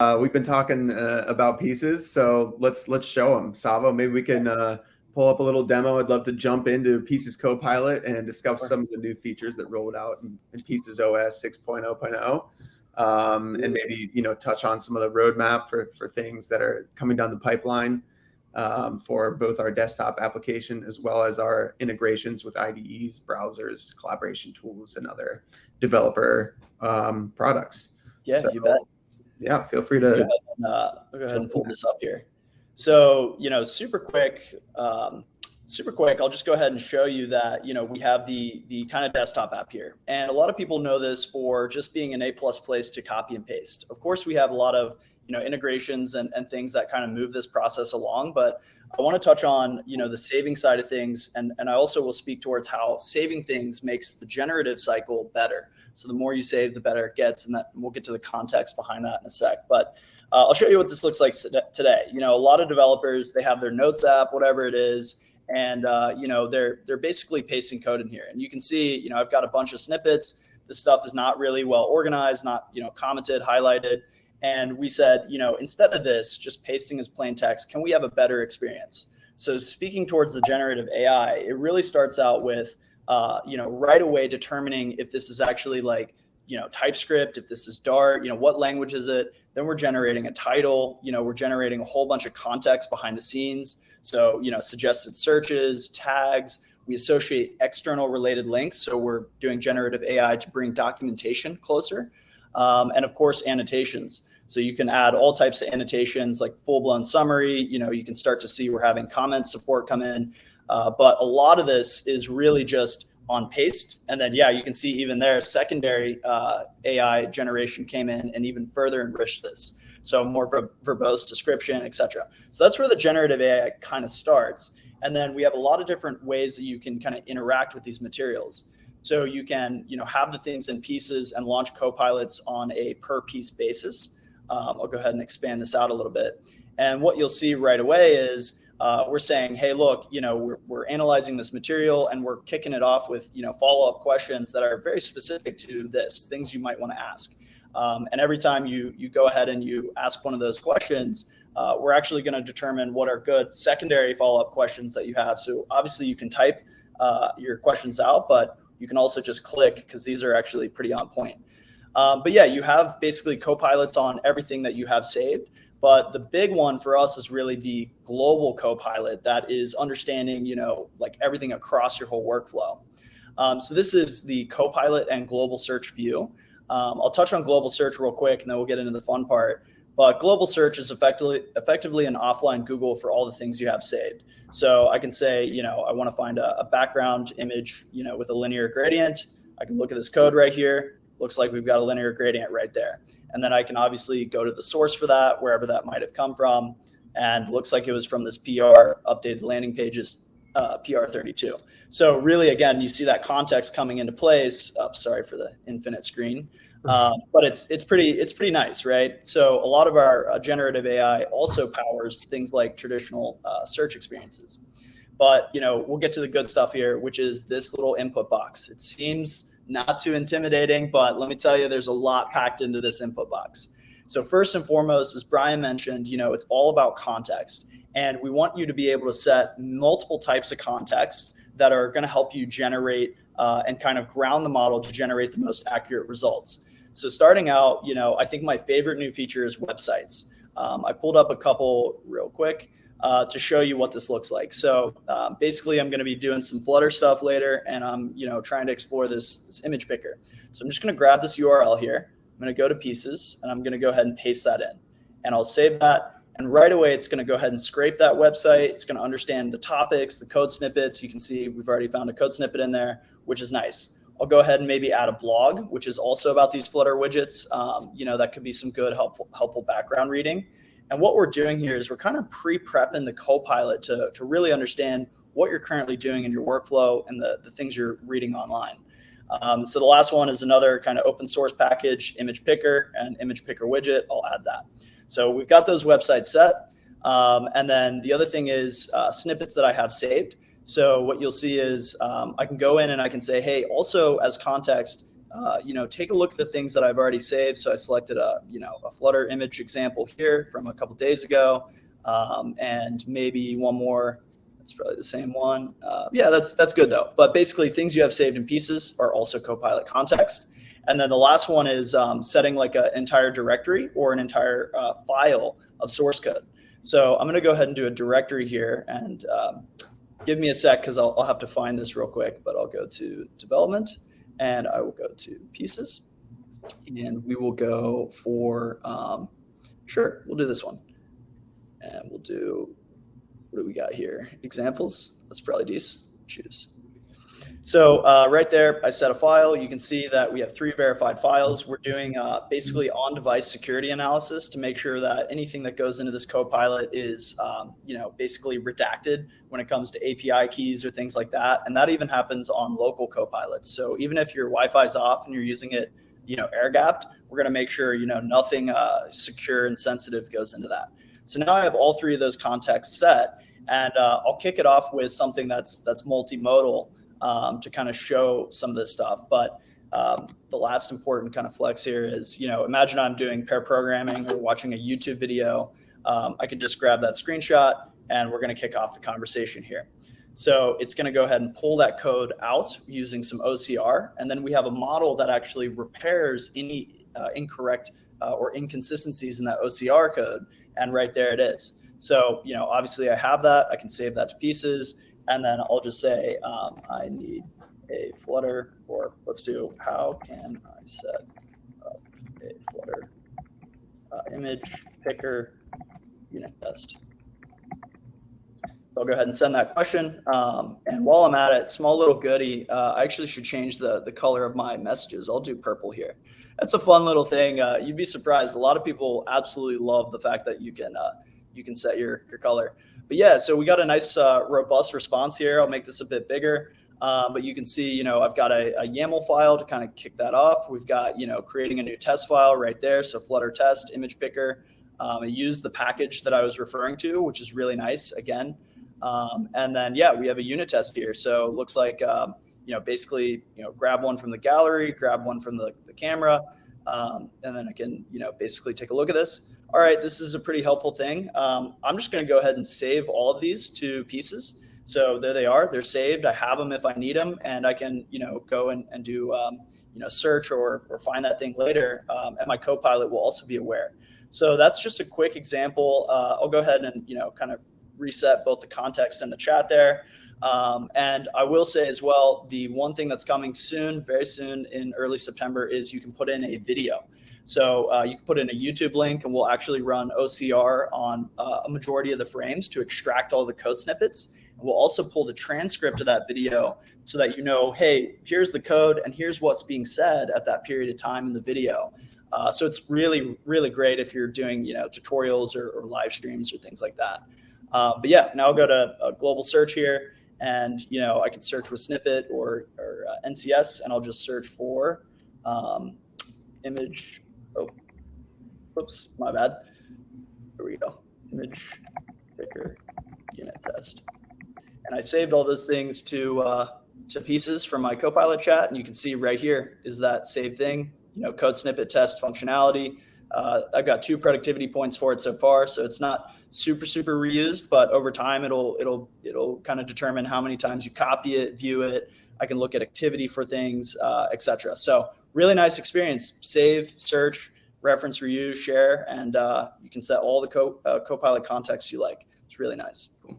We've been talking about pieces, so let's show them. Tsavo, maybe we can pull up a little demo. I'd love to jump into Pieces Copilot and discuss some of the new features that rolled out in Pieces OS 6.0.0, and maybe touch on some of the roadmap for things that are coming down the pipeline for both our desktop application as well as our integrations with IDEs, browsers, collaboration tools, and other developer products. Yeah, so, you bet. Yeah, feel free to go ahead and pull this up here. So, super quick, I'll just go ahead and show you that, we have the kind of desktop app here. And a lot of people know this for just being an A+ place to copy and paste. Of course, we have a lot of, integrations and things that kind of move this process along. But I want to touch on, the saving side of things. And I also will speak towards how saving things makes the generative cycle better. So the more you save, the better it gets. And we'll get to the context behind that in a sec. But I'll show you what this looks like today. A lot of developers, they have their notes app, whatever it is. And, they're basically pasting code in here. And you can see, I've got a bunch of snippets. This stuff is not really well organized, not, commented, highlighted. And we said, instead of this, just pasting as plain text, can we have a better experience? So speaking towards the generative AI, it really starts out with, right away determining if this is actually like, TypeScript, if this is Dart, what language is it? Then we're generating a title, we're generating a whole bunch of context behind the scenes. So, suggested searches, tags, we associate external related links. So we're doing generative AI to bring documentation closer. And of course, annotations. So you can add all types of annotations like full-blown summary. You can start to see we're having comment support come in. But a lot of this is really just on paste. And then, you can see even there, secondary AI generation came in and even further enriched this. So more verbose description, etc. So that's where the generative AI kind of starts. And then we have a lot of different ways that you can kind of interact with these materials. So you can, have the things in pieces and launch copilots on a per piece basis. I'll go ahead and expand this out a little bit. And what you'll see right away is we're saying, hey, look, we're analyzing this material and we're kicking it off with, follow-up questions that are very specific to this, things you might want to ask. And every time you go ahead and you ask one of those questions, we're actually going to determine what are good secondary follow-up questions that you have. So obviously you can type your questions out, but you can also just click because these are actually pretty on point. But you have basically copilots on everything that you have saved. But the big one for us is really the global copilot that is understanding, like everything across your whole workflow. So this is the copilot and global search view. I'll touch on global search real quick and then we'll get into the fun part. But global search is effectively an offline Google for all the things you have saved. So I can say, I want to find a background image, with a linear gradient. I can look at this code right here. Looks like we've got a linear gradient right there. And then I can obviously go to the source for that, wherever that might have come from. And looks like it was from this PR updated landing pages, PR32. So really, again, you see that context coming into place. Sorry for the infinite screen. But it's pretty nice, right? So a lot of our generative AI also powers things like traditional search experiences. But, we'll get to the good stuff here, which is this little input box. It seems not too intimidating, but let me tell you, there's a lot packed into this input box. So first and foremost, as Brian mentioned, it's all about context. And we want you to be able to set multiple types of contexts that are going to help you generate and kind of ground the model to generate the most accurate results. So starting out, I think my favorite new feature is websites. I pulled up a couple real quick to show you what this looks like. So basically, I'm going to be doing some Flutter stuff later, and I'm trying to explore this image picker. So I'm just going to grab this URL here. I'm going to go to Pieces, and I'm going to go ahead and paste that in. And I'll save that. And right away, it's going to go ahead and scrape that website. It's going to understand the topics, the code snippets. You can see we've already found a code snippet in there, which is nice. I'll go ahead and maybe add a blog, which is also about these Flutter widgets. That could be some good, helpful background reading. And what we're doing here is we're kind of pre-prepping the Copilot to really understand what you're currently doing in your workflow and the things you're reading online. So the last one is another kind of open source package, image picker and image picker widget. I'll add that. So we've got those websites set. And then the other thing is snippets that I have saved. So what you'll see is I can go in and I can say, hey, also as context, take a look at the things that I've already saved. So I selected a Flutter image example here from a couple days ago, and maybe one more. It's probably the same one. Yeah, that's good though. But basically, things you have saved in Pieces are also Copilot context. And then the last one is setting like an entire directory or an entire file of source code. So I'm going to go ahead and do a directory here, and give me a sec because I'll have to find this real quick. But I'll go to development, and I will go to Pieces, and we will go for sure, we'll do this one, and we'll do. What do we got here? Examples. Let's probably choose. So right there, I set a file. You can see that we have 3 verified files. We're doing basically on-device security analysis to make sure that anything that goes into this Copilot is, basically redacted when it comes to API keys or things like that. And that even happens on local Copilots. So even if your Wi-Fi is off and you're using it, air-gapped, we're going to make sure, nothing secure and sensitive goes into that. So now I have all 3 of those contexts set, and I'll kick it off with something that's multimodal to kind of show some of this stuff. But the last important kind of flex here is, imagine I'm doing pair programming or watching a YouTube video. I could just grab that screenshot, and we're going to kick off the conversation here. So it's going to go ahead and pull that code out using some OCR, and then we have a model that actually repairs any incorrect or inconsistencies in that OCR code. And right there it is. So, obviously I have that. I can save that to Pieces. And then I'll just say, I need a Flutter, or let's do, how can I set up a Flutter image picker unit test? I'll go ahead and send that question. And while I'm at it, small little goodie, I actually should change the color of my messages. I'll do purple here. That's a fun little thing. You'd be surprised. A lot of people absolutely love the fact that you can set your color. But yeah, so we got a nice robust response here. I'll make this a bit bigger. But you can see, I've got a YAML file to kind of kick that off. We've got, creating a new test file right there. So Flutter test image picker. I used the package that I was referring to, which is really nice again. And then, yeah, we have a unit test here. So it looks like, basically, grab one from the gallery, grab one from the camera, and then I can, basically take a look at this. All right, this is a pretty helpful thing. I'm just going to go ahead and save all of these to Pieces. So there they are. They're saved. I have them if I need them, and I can, go and do, search or find that thing later. And my Copilot will also be aware. So that's just a quick example. I'll go ahead and, kind of reset both the context and the chat there. And I will say as well, the one thing that's coming soon, very soon in early September, is you can put in a video. So you can put in a YouTube link, and we'll actually run OCR on a majority of the frames to extract all the code snippets. And we'll also pull the transcript of that video so that hey, here's the code and here's what's being said at that period of time in the video. So it's really, really great if you're doing, tutorials or live streams or things like that. But yeah, now I'll go to a global search here, and, I can search with snippet or NCS, and I'll just search for image. Oh, oops, my bad. Here we go. Image picker unit test. And I saved all those things to Pieces from my Copilot chat. And you can see right here is that save thing, code snippet test functionality. I've got 2 productivity points for it so far. So it's not super reused, but over time, it'll kind of determine how many times you copy it, view it. I can look at activity for things, etc. So really nice experience. Save, search, reference, reuse, share, and you can set all the Copilot contexts you like. It's really nice. Cool.